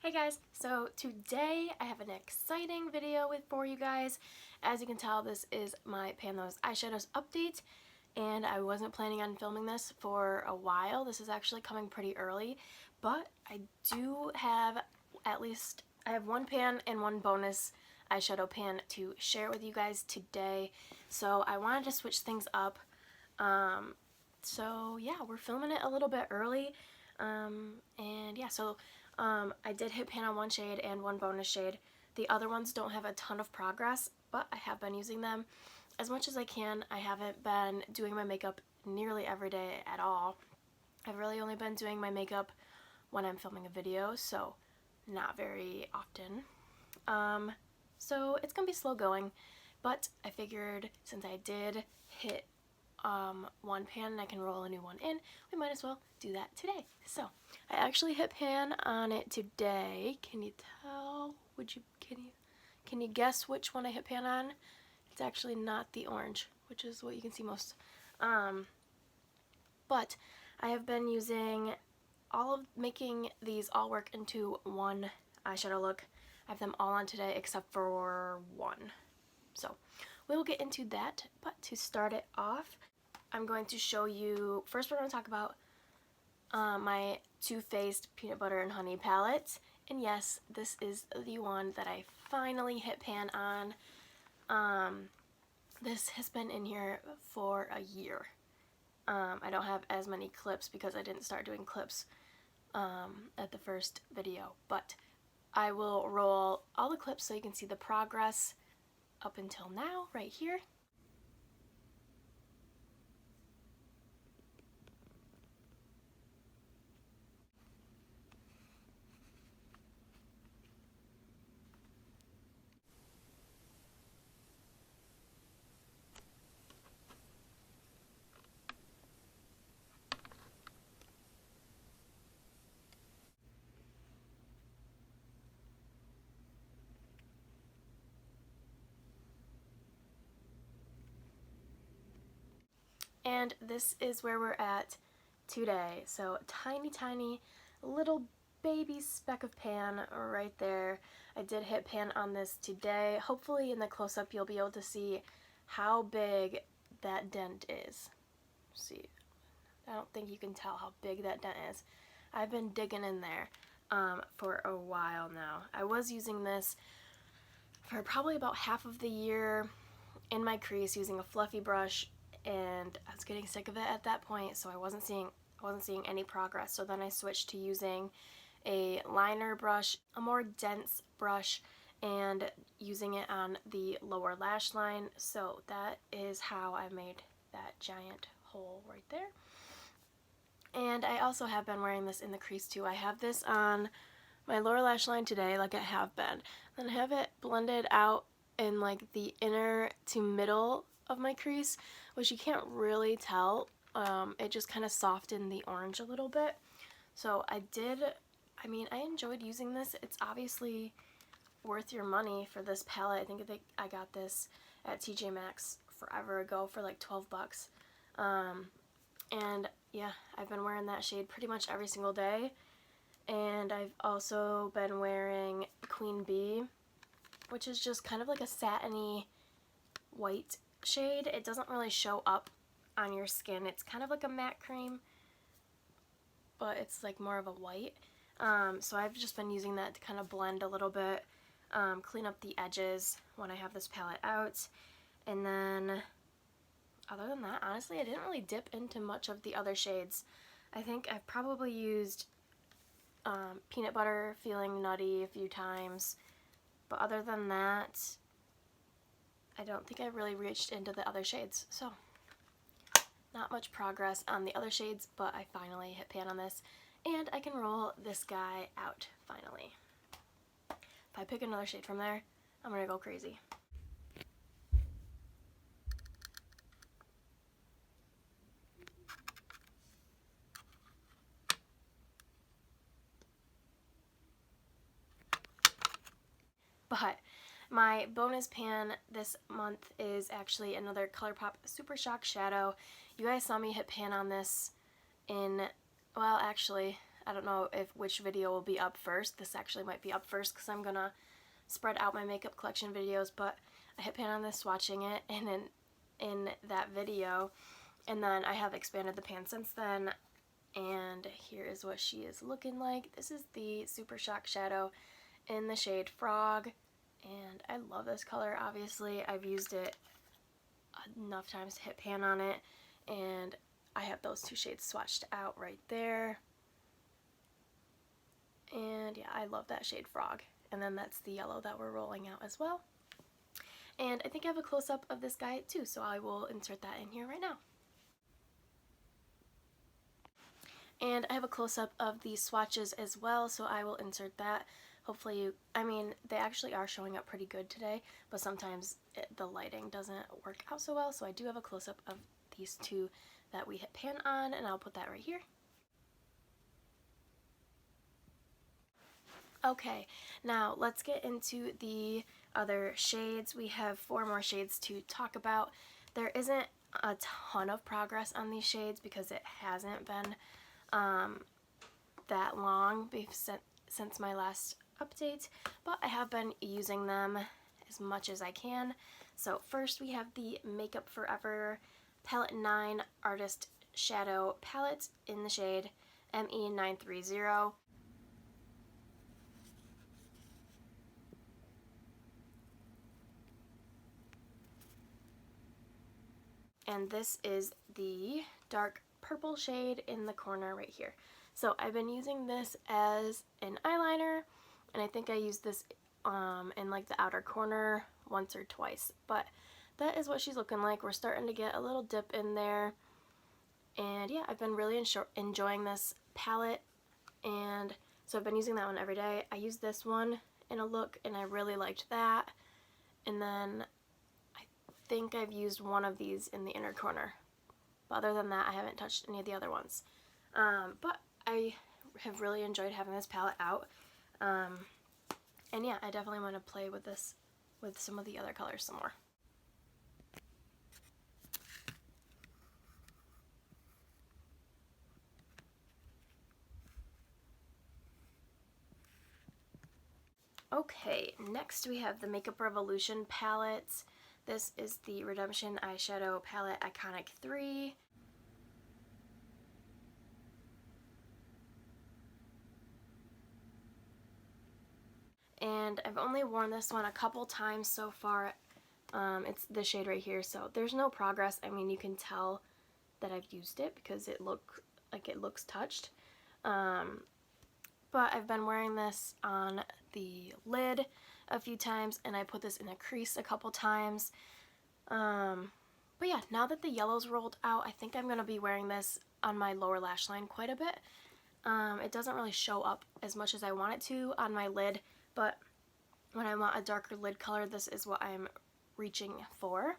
Hey guys, so today I have an exciting video for you guys. As you can tell, this is my Pan Those Eyeshadows update, and I wasn't planning on filming this for a while. This is actually coming pretty early, but I do have I have one pan and one bonus eyeshadow pan to share with you guys today, so I wanted to switch things up. So yeah, we're filming it a little bit early, and yeah, I did hit pan on one shade and one bonus shade. The other ones don't have a ton of progress, but I have been using them as much as I can. I haven't been doing my makeup nearly every day at all. I've really only been doing my makeup when I'm filming a video, so not very often. So it's gonna be slow going, but I figured since I did hit one pan and I can roll a new one in, we might as well do that today. So I actually hit pan on it today. Can you tell? Can you guess which one I hit pan on? It's actually not the orange, which is what you can see most. But I have been making these all work into one eyeshadow look. I have them all on today except for one. So we'll get into that, but to start it off, I'm going to show you, first we're going to talk about my Too Faced Peanut Butter and Honey palette. And yes, this is the one that I finally hit pan on. This has been in here for a year. I don't have as many clips because I didn't start doing clips at the first video, but I will roll all the clips so you can see the progress up until now, right here. And this is where we're at today. So tiny little baby speck of pan right there. I did hit pan on this today. Hopefully in the close-up you'll be able to see how big that dent is. See, I don't think you can tell how big that dent is. I've been digging in there for a while now. I was using this for probably about half of the year in my crease using a fluffy brush, and I was getting sick of it at that point, so I wasn't seeing any progress. So then I switched to using a liner brush, a more dense brush, and using it on the lower lash line. So that is how I made that giant hole right there. And I also have been wearing this in the crease too. I have this on my lower lash line today, like I have been. Then I have it blended out in like the inner to middle of my crease, which you can't really tell. It just kind of softened the orange a little bit. So I enjoyed using this. It's obviously worth your money for this palette. I think I got this at TJ Maxx forever ago for like 12 bucks. And yeah, I've been wearing that shade pretty much every single day. And I've also been wearing Queen Bee, which is just kind of like a satiny white shade. It doesn't really show up on your skin. It's kind of like a matte cream, but it's like more of a white. So I've just been using that to kind of blend a little bit, clean up the edges when I have this palette out. And then other than that, honestly, I didn't really dip into much of the other shades. I think I've probably used Peanut Butter Feeling Nutty a few times, but other than that, I don't think I really reached into the other shades. So not much progress on the other shades, but I finally hit pan on this, and I can roll this guy out finally. If I pick another shade from there, I'm gonna go crazy. But my bonus pan this month is actually another ColourPop Super Shock Shadow. You guys saw me hit pan on this in, well, actually, I don't know which video will be up first. This actually might be up first because I'm gonna spread out my makeup collection videos, but I hit pan on this swatching it and then in that video, and then I have expanded the pan since then, and here is what she is looking like. This is the Super Shock shadow in the shade Frog, and I love this color. Obviously, I've used it enough times to hit pan on it, and I have those two shades swatched out right there. And yeah, I love that shade Frog. And then that's the yellow that we're rolling out as well. And I think I have a close-up of this guy too, so I will insert that in here right now. And I have a close-up of these swatches as well, so I will insert that. Hopefully I mean, they actually are showing up pretty good today, but sometimes the lighting doesn't work out so well, so I do have a close-up of these two that we hit pan on, and I'll put that right here. Okay, now let's get into the other shades. We have 4 more shades to talk about. There isn't a ton of progress on these shades because it hasn't been that long since my last update, but I have been using them as much as I can. So first we have the Makeup Forever Palette 9 Artist Shadow Palette in the shade ME930. And this is the dark purple shade in the corner right here. So I've been using this as an eyeliner, and I think I used this in like the outer corner once or twice, but that is what she's looking like. We're starting to get a little dip in there, and yeah, I've been really enjoying this palette, and so I've been using that one every day. I used this one in a look, and I really liked that, and then I think I've used one of these in the inner corner, but other than that I haven't touched any of the other ones. But I have really enjoyed having this palette out, and yeah, I definitely want to play with this with some of the other colors some more. Okay, next we have the Makeup Revolution palettes. This is the Redemption Eyeshadow Palette Iconic 3. And I've only worn this one a couple times so far. It's the shade right here, so there's no progress. I mean, you can tell that I've used it because it looks touched. But I've been wearing this on the lid a few times, and I put this in a crease a couple times. But yeah, now that the yellow's rolled out, I think I'm going to be wearing this on my lower lash line quite a bit. It doesn't really show up as much as I want it to on my lid, but when I want a darker lid color, this is what I'm reaching for.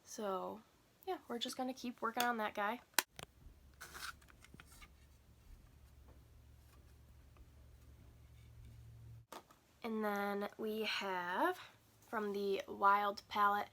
So yeah, we're just going to keep working on that guy. And then we have from the Wild palette,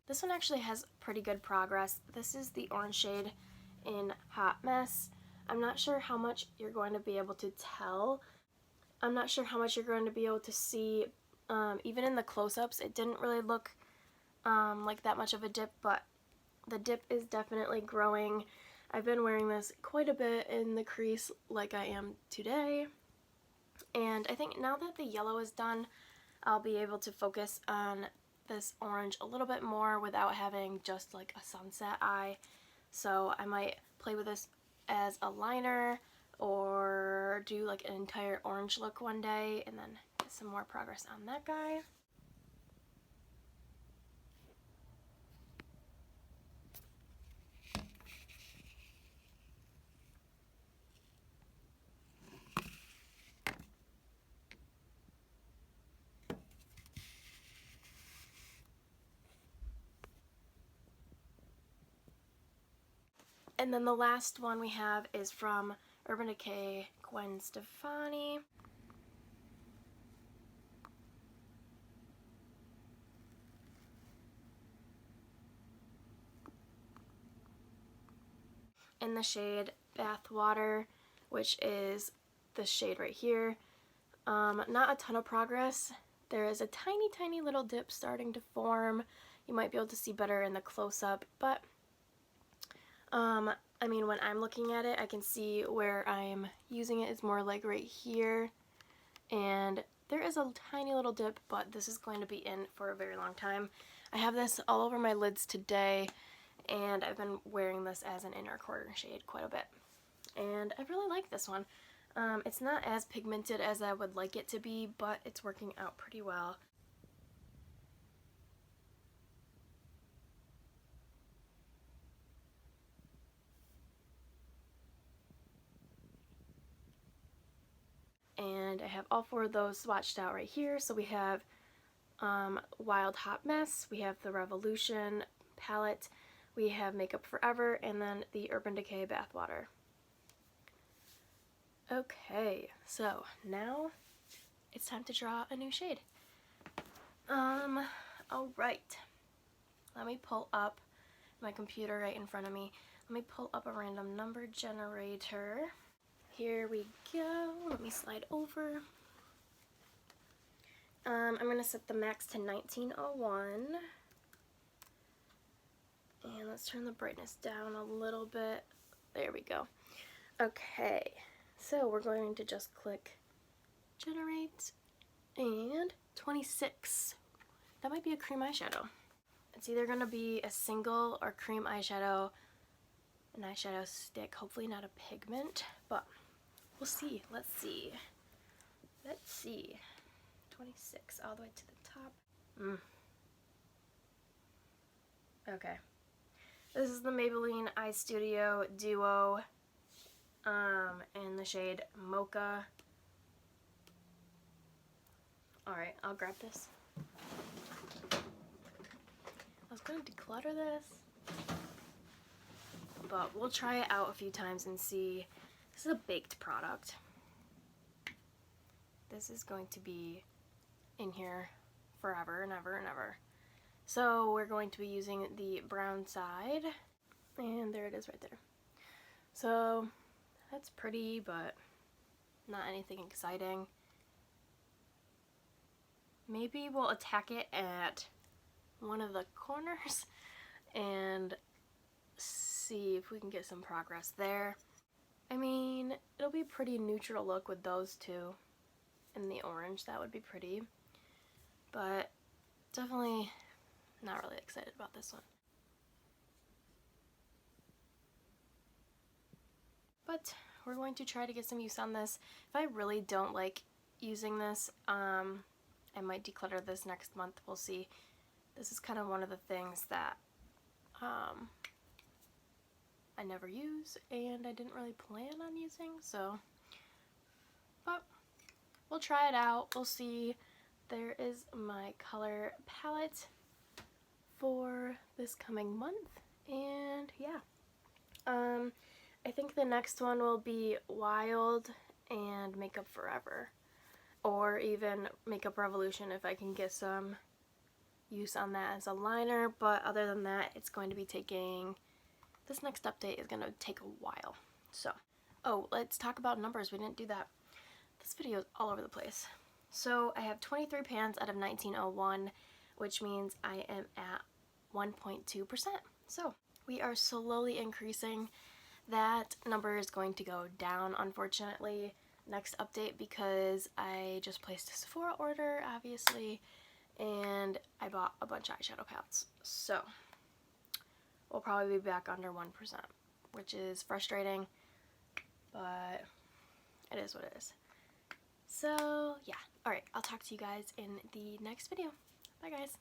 this one actually has pretty good progress. This is the orange shade in Hot Mess. I'm not sure how much you're going to be able to tell. I'm not sure how much you're going to be able to see. Even in the close-ups, it didn't really look like that much of a dip, but the dip is definitely growing. I've been wearing this quite a bit in the crease like I am today. And I think now that the yellow is done, I'll be able to focus on this orange a little bit more without having just like a sunset eye. So I might play with this as a liner or do like an entire orange look one day and then get some more progress on that guy. And then the last one we have is from Urban Decay Gwen Stefani. In the shade Bathwater, which is the shade right here. Not a ton of progress. There is a tiny little dip starting to form. You might be able to see better in the close-up, but I mean, when I'm looking at it, I can see where I'm using it is more like right here, and there is a tiny little dip, but this is going to be in for a very long time. I have this all over my lids today, and I've been wearing this as an inner corner shade quite a bit, and I really like this one. It's not as pigmented as I would like it to be, but it's working out pretty well. And I have all four of those swatched out right here. So we have Wild Hot Mess, we have the Revolution palette, we have Makeup Forever, and then the Urban Decay Bathwater. Okay, so now it's time to draw a new shade. Alright. Let me pull up my computer right in front of me. Let me pull up a random number generator. Here we go. Let me slide over. I'm going to set the max to 1901. And let's turn the brightness down a little bit. There we go. Okay, so we're going to just click generate, and 26. That might be a cream eyeshadow. It's either going to be a single or cream eyeshadow, an eyeshadow stick, hopefully not a pigment, but we'll see. Let's see. 26 all the way to the top. Okay. This is the Maybelline Eye Studio Duo in the shade Mocha. Alright, I'll grab this. I was going to declutter this, but we'll try it out a few times and see. This is a baked product. This is going to be in here forever and ever and ever. So we're going to be using the brown side, and there it is right there. So that's pretty, but not anything exciting. Maybe we'll attack it at one of the corners and see if we can get some progress there. I mean, it'll be a pretty neutral look with those two and the orange. That would be pretty, but definitely not really excited about this one. But we're going to try to get some use on this. If I really don't like using this, I might declutter this next month. We'll see. This is kind of one of the things that I never use and I didn't really plan on using, so, but we'll try it out. We'll see. There is my color palette for this coming month, and yeah. I think the next one will be Wild and Makeup Forever, or even Makeup Revolution if I can get some use on that as a liner, but other than that, it's going to be taking, this next update is going to take a while. So, oh, let's talk about numbers. We didn't do that. This video is all over the place. So I have 23 pans out of 1901, which means I am at 1.2%. So we are slowly increasing. That number is going to go down, unfortunately, next update, because I just placed a Sephora order, obviously, and I bought a bunch of eyeshadow palettes. So we'll probably be back under 1%, which is frustrating, but it is what it is. So yeah, alright, I'll talk to you guys in the next video. Bye guys.